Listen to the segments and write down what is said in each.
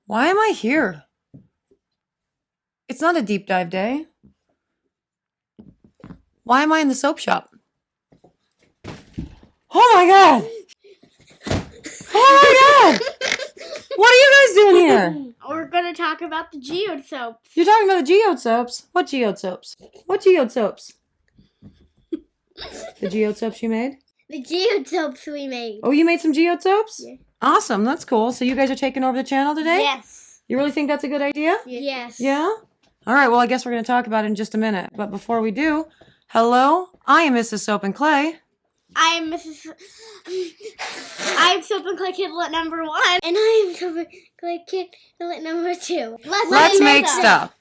Why am I here? It's not a deep dive day. Why am I in the soap shop? Oh my god! Oh my god! What are you guys doing here? We're gonna talk about the geode soaps. You're talking about the geode soaps? What geode soaps? What geode soaps? The geode soaps you made? The geode soaps we made. Oh, you made some geode soaps? Yeah. Awesome, that's cool. So you guys are taking over the channel today? Yes. You really think that's a good idea? Yes. Yeah? All right, well, I guess we're going to talk about it in just a minute. But before we do, hello, I am Mrs. Soap and Clay. I'm Soap and Clay Kidlet number 1. And I'm Soap and Clay Kidlet number 2. Let's make stuff.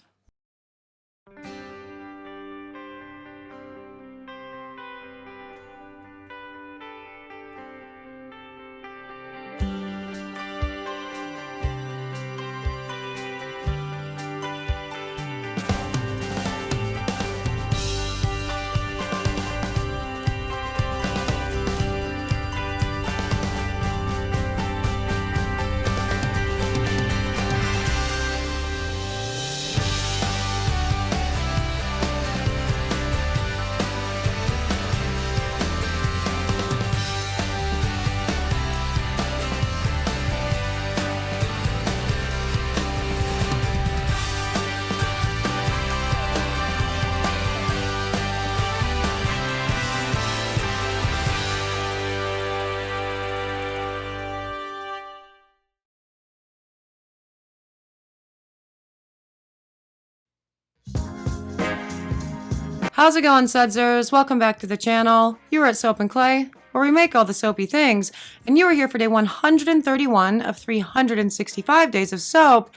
How's it going, Sudsers? Welcome back to the channel. You are at Soap and Clay, where we make all the soapy things, and you are here for day 131 of 365 days of soap,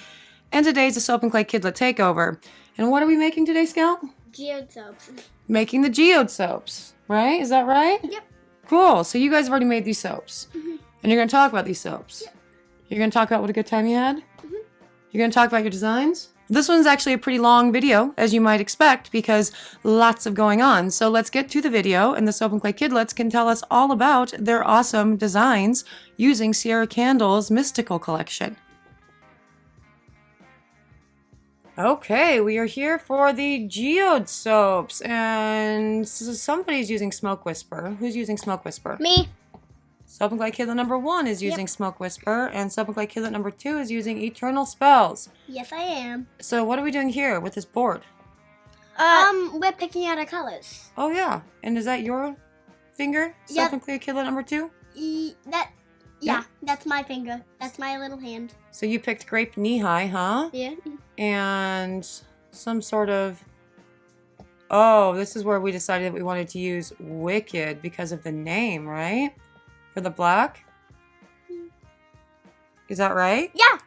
and today's the Soap and Clay Kidlet Takeover. And what are we making today, Scout? Geode soaps. Making the geode soaps, right? Is that right? Yep. Cool. So you guys have already made these soaps, Mm-hmm. and you're going to talk about these soaps. Yep. You're going to talk about what a good time you had? Mm-hmm. You're going to talk about your designs? This one's actually a pretty long video, as you might expect, because lots of going on. So let's get to the video, and the Soap and Clay Kidlets can tell us all about their awesome designs using Cierra Candles Mystical Collection. Okay, we are here for the geode soaps, and somebody's using Smoke Whisper. Who's using Smoke Whisper? Me. Soap and Clay Kidlet number 1 is using Smoke Whisper, and Soap and Clay Kidlet number 2 is using Eternal Spells. Yes, I am. So what are we doing here with this board? We're picking out our colors. Oh yeah, and is that your finger? Yep. Soap and Clay Kidlet number 2? Yeah, that's my finger. That's my little hand. So you picked Grape Knee High, huh? Yeah. And some sort of... Oh, this is where we decided that we wanted to use Wicked because of the name, right? For the black? Is that right? Yeah.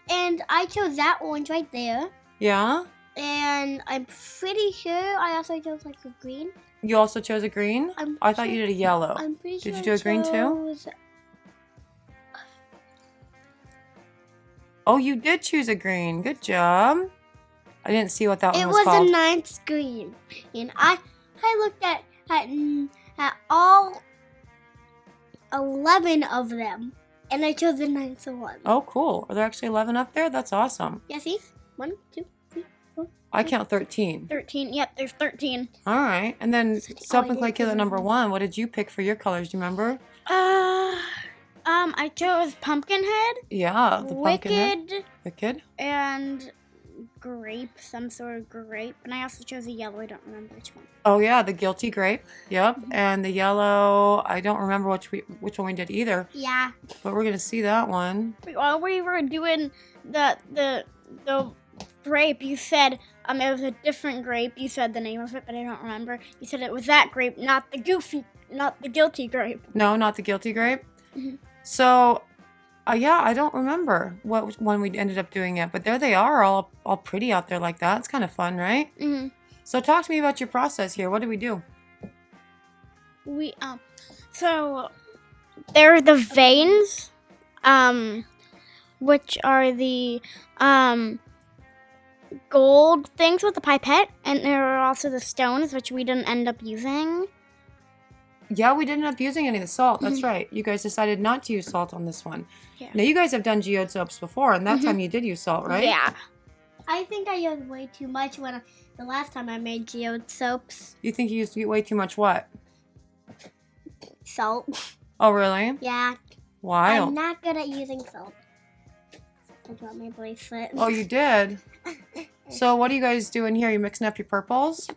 And I chose that orange right there. Yeah? And I'm pretty sure I also chose like a green. You also chose a green? I thought you did a yellow. I'm pretty sure Did you do a green too? Oh, you did choose a green. Good job. I didn't see what that one was called. It was a nice green. And I looked at all 11 of them. And I chose the ninth one. Oh, cool. Are there actually 11 up there? That's awesome. Yeah, see? 1, 2, 3, 4. I count 13. 13. Yep, there's 13. All right. And then Soap and Clay did Kidlet was number 1. What did you pick for your colors? Do you remember? I chose Pumpkinhead, Yeah, the pumpkin head. Wicked, Wicked. and grape, some sort of grape. And I also chose a yellow. I don't remember which one. Oh yeah, the guilty grape. Yep. And the yellow, I don't remember which one we did either. Yeah. But we're gonna see that one. While we were doing the grape, you said it was a different grape. You said the name of it, but I don't remember. You said it was that grape, not the guilty grape. No, not the guilty grape. Mm-hmm. So, yeah, I don't remember what one we ended up doing it, but there they are, all pretty out there like that. It's kind of fun, right? Mm-hmm. So talk to me about your process here. What do we do? So there are the veins, which are the gold things with the pipette, and there are also the stones, which we didn't end up using. Yeah, we didn't end up using any of the salt. That's right. You guys decided not to use salt on this one. Yeah. Now, you guys have done geode soaps before, and that time you did use salt, right? Yeah. I think I used way too much the last time I made geode soaps. You think you used to get way too much what? Salt. Oh, really? Yeah. Why? I'm not good at using salt. I dropped my bracelet. Oh, you did? So what are you guys doing here? You mixing up your purples?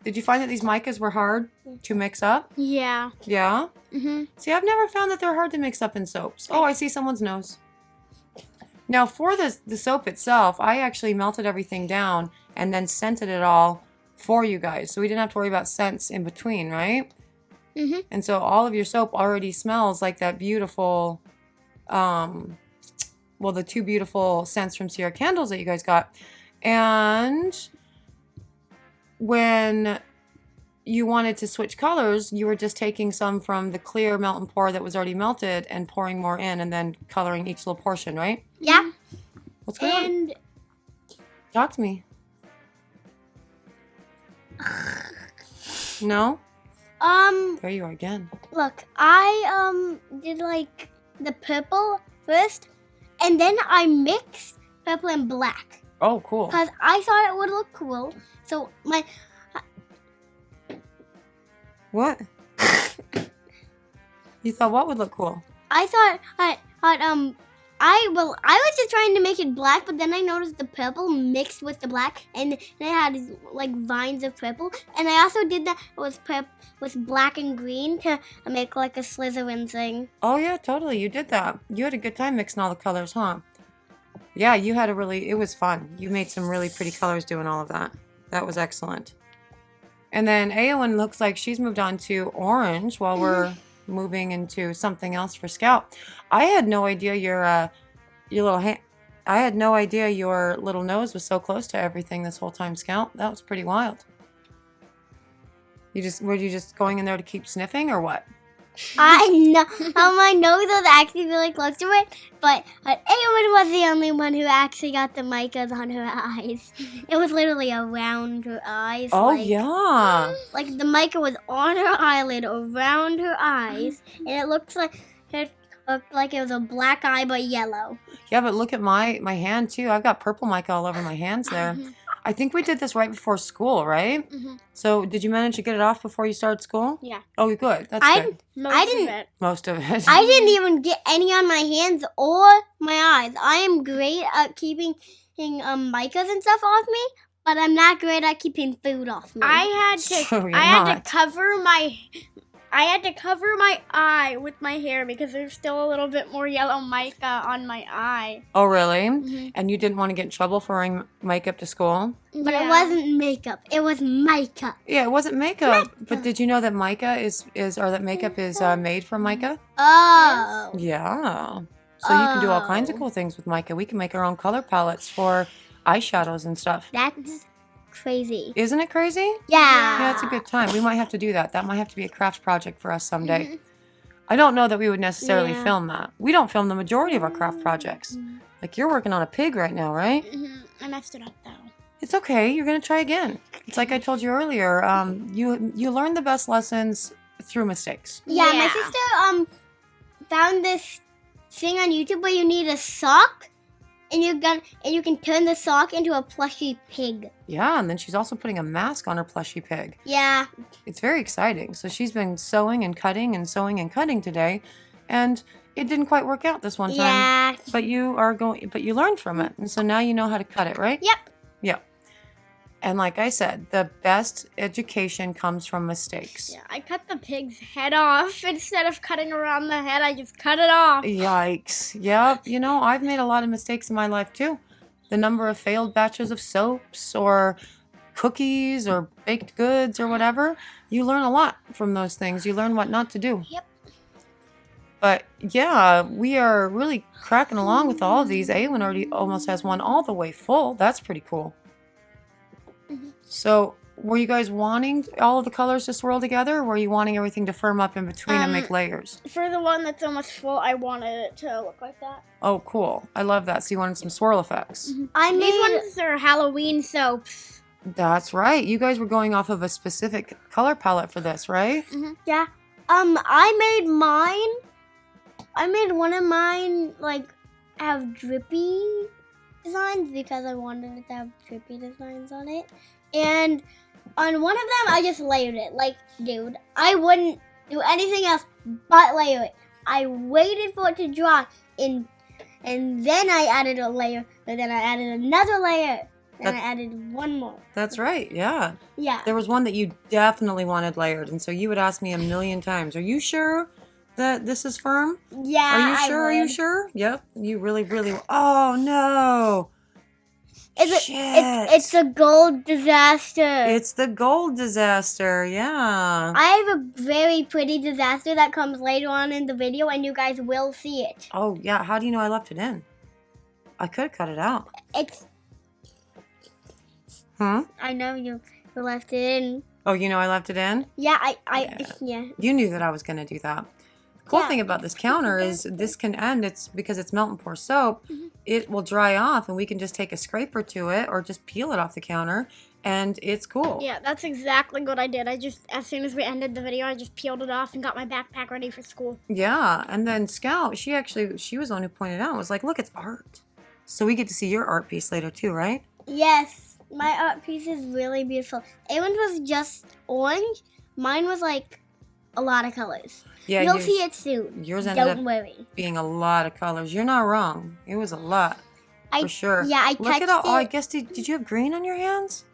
Did you find that these micas were hard to mix up? Yeah. Yeah? Mhm. See, I've never found that they're hard to mix up in soaps. Oh, I see someone's nose. Now, for the soap itself, I actually melted everything down and then scented it all for you guys. So we didn't have to worry about scents in between, right? Mhm. And so all of your soap already smells like that beautiful, well, the two beautiful scents from Cierra Candles that you guys got. And when you wanted to switch colors, you were just taking some from the clear melt and pour that was already melted and pouring more in and then coloring each little portion, right? Yeah. What's going on? And Talk to me. No? There you are again. look, I did like the purple first, and then I mixed purple and black Oh, cool. because I thought it would look cool. So What? You thought what would look cool? I thought I was just trying to make it black, but then I noticed the purple mixed with the black, and it had these, like, vines of purple. And I also did that with black and green to make like a Slytherin thing. Oh, yeah, totally. You did that. You had a good time mixing all the colors, huh? Yeah, you had it was fun. You made some really pretty colors doing all of that. That was excellent. And then Aowen looks like she's moved on to orange while we're moving into something else for Scout. I had no idea your little hand. I had no idea your little nose was so close to everything this whole time, Scout. That was pretty wild. Were you just going in there to keep sniffing or what? I know my nose was actually really close to it, but Aowen was the only one who actually got the micas on her eyes. It was literally around her eyes. Oh, yeah. Like the mica was on her eyelid, around her eyes, and it looked like it was a black eye but yellow. Yeah, but look at my hand too. I've got purple mica all over my hands there. I think we did this right before school, right? Mhm. So did you manage to get it off before you started school? Yeah. Oh, good. That's good. Most of it. I didn't even get any on my hands or my eyes. I am great at keeping micas and stuff off me, but I'm not great at keeping food off me. I had not. to cover my eye with my hair because there's still a little bit more yellow mica on my eye. Oh, really? Mhm. And you didn't want to get in trouble for wearing makeup to school? But it wasn't makeup. It was mica. Yeah, it wasn't makeup. But did you know that makeup is made from mica? Oh. Yeah. So you can do all kinds of cool things with mica. We can make our own color palettes for eyeshadows and stuff. That's crazy. Isn't it crazy? Yeah. Yeah, it's a good time. We might have to do that. That might have to be a craft project for us someday. I don't know that we would necessarily Yeah. film that. We don't film the majority of our craft projects. Like you're working on a pig right now, right? I messed it up though. It's okay. You're going to try again. It's like I told you earlier. You learn the best lessons through mistakes. Yeah, my Yeah. sister found this thing on YouTube where you need a sock, and you can turn the sock into a plushy pig. Yeah, and then she's also putting a mask on her plushie pig. Yeah. It's very exciting. So she's been sewing and cutting today, and it didn't quite work out this one time. Yeah. But you learned from it, and so now you know how to cut it, right? Yep. Yeah. And like I said, the best education comes from mistakes. Yeah, I cut the pig's head off. Instead of cutting around the head, I just cut it off. Yikes. Yep. You know, I've made a lot of mistakes in my life too. The number of failed batches of soaps or cookies or baked goods or whatever, you learn a lot from those things. You learn what not to do. Yep. But yeah, we are really cracking along with all of these. Awen already almost has one all the way full. That's pretty cool. So were you guys wanting all of the colors to swirl together, or were you wanting everything to firm up in between and make layers? For the one that's almost full, I wanted it to look like that. Oh, cool. I love that. So you wanted some swirl effects. These ones are Halloween soaps. That's right. You guys were going off of a specific color palette for this, right? Yeah. I made mine. I made one of mine like have drippy designs because I wanted it to have drippy designs on it. And on one of them, I just layered it. Like, dude, I wouldn't do anything else but layer it. I waited for it to dry, and then I added a layer, and then I added another layer, and I added one more. That's right, yeah. Yeah. There was one that you definitely wanted layered, and so you would ask me a million times, are you sure that this is firm? Yeah, Are you sure? Are you sure? Yep. You really. Oh no! It's a gold disaster. It's the gold disaster. Yeah. I have a very pretty disaster that comes later on in the video, and you guys will see it. Oh yeah. How do you know I left it in? I could have cut it out. I know you left it in. Oh, you know I left it in? Yeah, Yeah. You knew that I was going to do that. Cool thing about this counter is this can end. It's because it's melt and pour soap. It will dry off, and we can just take a scraper to it or just peel it off the counter, and it's cool. Yeah, that's exactly what I did. I just, as soon as we ended the video, I just peeled it off and got my backpack ready for school. Yeah, and then Scout, she was the one who pointed out, was like, look, it's art. So we get to see your art piece later too, right? Yes, my art piece is really beautiful. Aaron's was just orange. Mine was like a lot of colors. Yeah, you'll see it soon. Yours ended Don't up worry. being a lot of colors. You're not wrong. It was a lot, for sure. Yeah, I Look at all. Oh, I guess did you have green on your hands,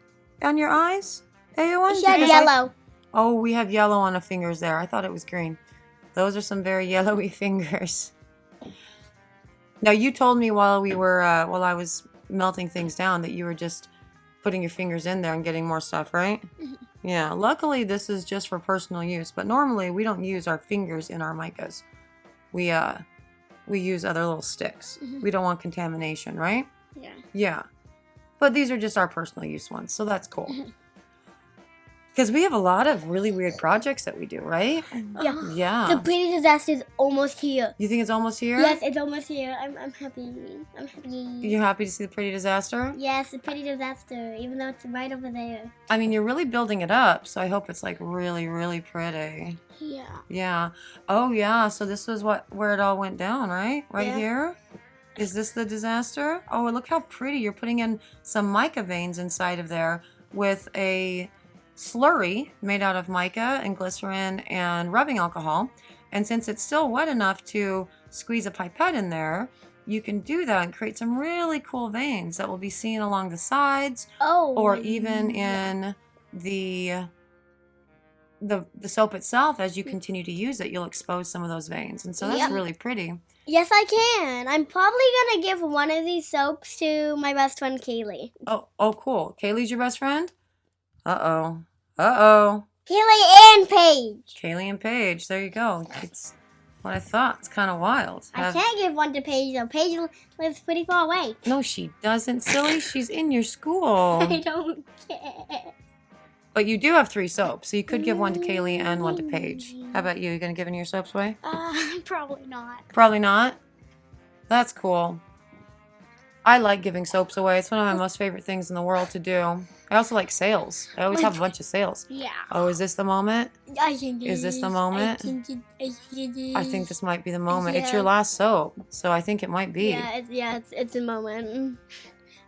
on your eyes? A1? She had yellow. Oh, we have yellow on the fingers there. I thought it was green. Those are some very yellowy fingers. Now you told me while I was melting things down that you were just putting your fingers in there and getting more stuff, right? Yeah, luckily this is just for personal use, but normally we don't use our fingers in our micas. We use other little sticks. We don't want contamination, right? Yeah. Yeah. But these are just our personal use ones, so that's cool. Because we have a lot of really weird projects that we do, right? Yeah. Yeah. The pretty disaster is almost here. You think it's almost here? Yes, it's almost here. I'm happy. I'm happy. You happy to see the pretty disaster? Yes, the pretty disaster, even though it's right over there. I mean, you're really building it up, so I hope it's like really, really pretty. Yeah. Yeah. Oh, yeah. So this was where it all went down, right? Right here? Is this the disaster? Oh, look how pretty. You're putting in some mica veins inside of there with a slurry made out of mica and glycerin and rubbing alcohol. And since it's still wet enough to squeeze a pipette in there, you can do that and create some really cool veins that will be seen along the sides or even in the soap itself. As you continue to use it, you'll expose some of those veins, and so that's really pretty. Yes, I can. I'm probably gonna give one of these soaps to my best friend Kaylee. Oh, cool. Kaylee's your best friend? Uh-oh. Kaylee and Paige. Kaylee and Paige. There you go. It's what I thought. It's kind of wild. I can't give one to Paige, though. Paige lives pretty far away. No, she doesn't, silly. She's in your school. I don't care. But you do have 3 soaps, so you could give one to Kaylee and one to Paige. How about you? You gonna give any of your soaps away? Probably not. Probably not? That's cool. I like giving soaps away. It's one of my most favorite things in the world to do. I also like sales. I always have a bunch of sales. Yeah. Oh, is this the moment? I think Is this the moment? I think this might be the moment. It's your Yeah. last soap, so I think it might be. It's a moment.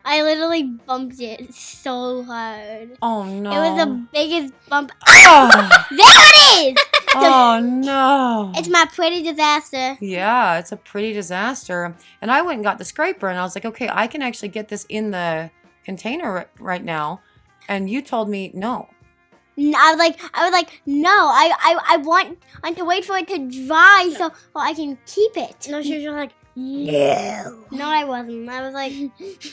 I literally bumped it so hard. Oh no. It was the biggest bump. Oh, There it is! oh no. It's my pretty disaster. Yeah, it's a pretty disaster. And I went and got the scraper, and I was like, okay, I can actually get this in the container right now. And you told me no. I was like, no, I want to wait for it to dry so I can keep it. No, she was just like, No, I wasn't. I was like,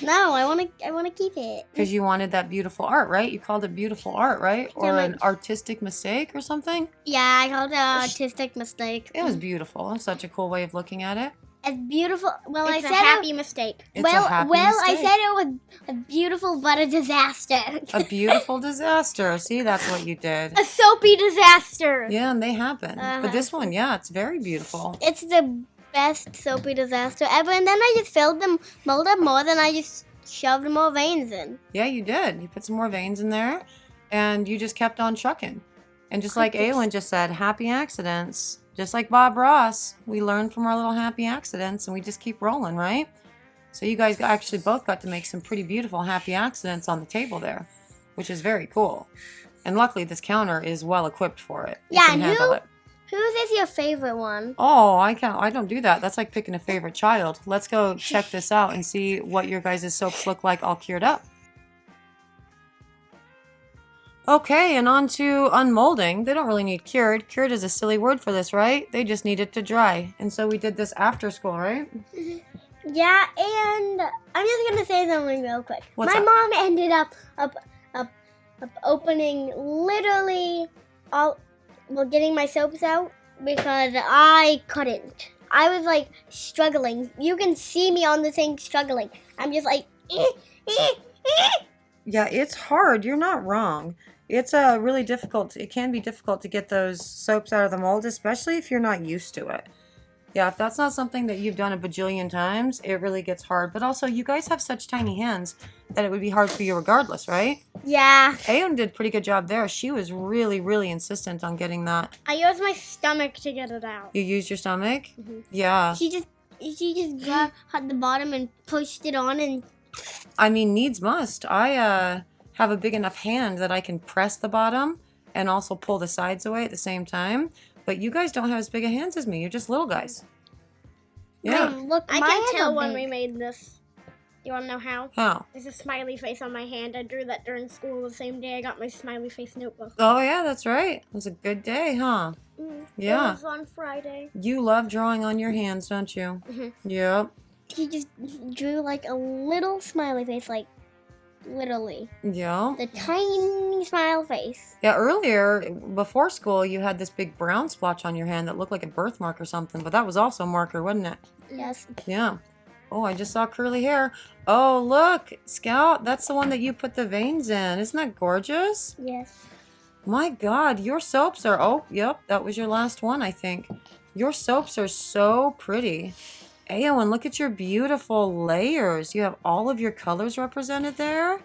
no, I want to keep it. Because you wanted that beautiful art, right? You called it beautiful art, right? Or an artistic mistake or something? Yeah, I called it an artistic mistake. It was beautiful. It's such a cool way of looking at it. It's beautiful. Well, it's I a said happy mistake. It's a happy I mistake. said it was a beautiful but a disaster. A beautiful disaster. See, that's what you did. A soapy disaster. Yeah, and they happen. But this one, yeah, it's very beautiful. It's the best soapy disaster ever. And then I just filled them mold up more. Then I just shoved more veins in. Yeah, you did. You put some more veins in there, and you just kept on trucking. And just like Aylin just said, happy accidents. Just like Bob Ross, we learn from our little happy accidents and we just keep rolling, right? So you guys actually both got to make some pretty beautiful happy accidents on the table there, which is very cool. And luckily this counter is well equipped for it. You Yeah, can and handle it. whose is your favorite one? Oh, I don't do that. That's like picking a favorite child. Let's go check this out and see what your guys' soaps look like all cured up. Okay, and on to unmolding. They don't really need cured. Cured is a silly word for this, right? They just need it to dry. And so we did this after school, right? Yeah, and I'm just gonna say something real quick. What's My that? mom ended up opening literally getting my soaps out because I couldn't. I was like struggling. You can see me on the thing struggling. I'm just like, Yeah, it's hard. You're not wrong. It's really difficult. It can be difficult to get those soaps out of the mold, especially if you're not used to it. Yeah, if that's not something that you've done a bajillion times, it really gets hard. But also, you guys have such tiny hands that it would be hard for you regardless, right? Yeah. Ayon did a pretty good job there. She was really, really insistent on getting that. I used my stomach to get it out. You used your stomach? Mm-hmm. Yeah. She just grabbed at the bottom and pushed it on, and I mean, needs must. I have a big enough hand that I can press the bottom and also pull the sides away at the same time. But you guys don't have as big a hands as me. You're just little guys. Yeah. look, I my can hands tell are when big. we made this. You want to know how? How? There's a smiley face on my hand. I drew that during school the same day I got my smiley face notebook. Oh, yeah, that's right. It was a good day, huh? Yeah. It was on Friday. You love drawing on your hands, don't you? Mhm. Yep. He just drew like a little smiley face, like literally Yeah. the tiny smile face. Yeah, earlier, before school, you had this big brown splotch on your hand that looked like a birthmark or something, but that was also a marker, wasn't it? Yes. Yeah. Oh, I just saw curly hair. Oh, look, Scout, that's the one that you put the veins in. Isn't that gorgeous? Yes. My God, your soaps are, oh, yep, that was your last one, I think. Your soaps are so pretty. Ayo, and look at your beautiful layers. You have all of your colors represented there.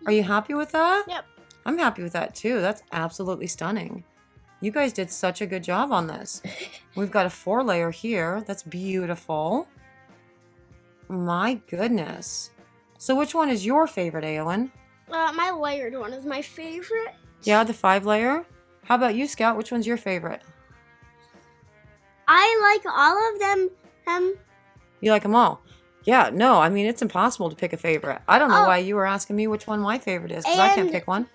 Are you happy with that? Yep. I'm happy with that too. That's absolutely stunning. You guys did such a good job on this. We've got a 4-layer here. That's beautiful. My goodness. So which one is your favorite, Aowen? My layered one is my favorite. Yeah, the 5-layer? How about you, Scout? Which one's your favorite? I like all of them. You like them all? Yeah, no, I mean, it's impossible to pick a favorite. I don't know Oh. why you were asking me which one my favorite is, because I can't And- pick one.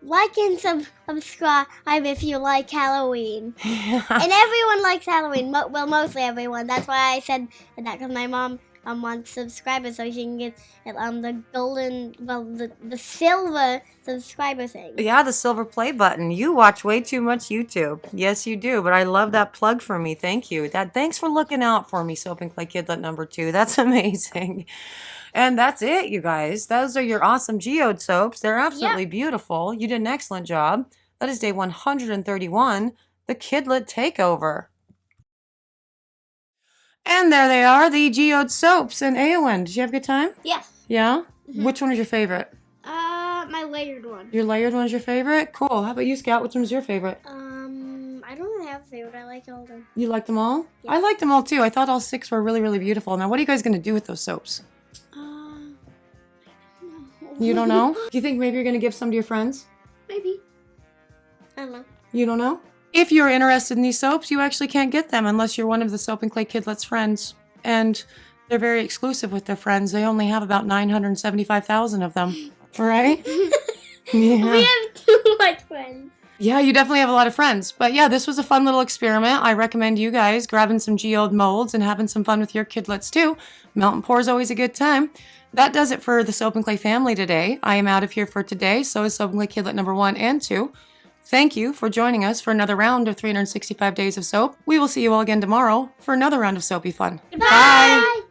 Like and subscribe if you like Halloween. And everyone likes Halloween. Well, mostly everyone. That's why I said that, because my mom wants subscribers so she can get the golden, the silver subscriber thing. Yeah, the silver play button. You watch way too much YouTube. Yes, you do. But I love that plug for me. Thank you. Thanks for looking out for me, Soap and Clay Kidlet number 2. That's amazing. And that's it, you guys. Those are your awesome geode soaps. They're absolutely beautiful. You did an excellent job. That is day 131, the Kidlet Takeover. And there they are, the geode soaps. And Aowen, did you have a good time? Yes. Yeah? Which one is your favorite? My layered one. Your layered one is your favorite? Cool. How about you, Scout? Which one's your favorite? I don't really have a favorite. I like all of them. You like them all? Yeah. I liked them all too. I thought all 6 were really, really beautiful. Now, what are you guys going to do with those soaps? You don't know? Do you think maybe you're going to give some to your friends? Maybe. I don't know. You don't know? If you're interested in these soaps, you actually can't get them unless you're one of the Soap and Clay Kidlets friends. And they're very exclusive with their friends. They only have about 975,000 of them. Right? Yeah. We have too much friends. Yeah, you definitely have a lot of friends. But yeah, this was a fun little experiment. I recommend you guys grabbing some geode molds and having some fun with your kidlets too. Melt and pour is always a good time. That does it for the Soap and Clay family today. I am out of here for today. So is Soap and Clay Kidlet number 1 and 2. Thank you for joining us for another round of 365 Days of Soap. We will see you all again tomorrow for another round of soapy fun. Bye.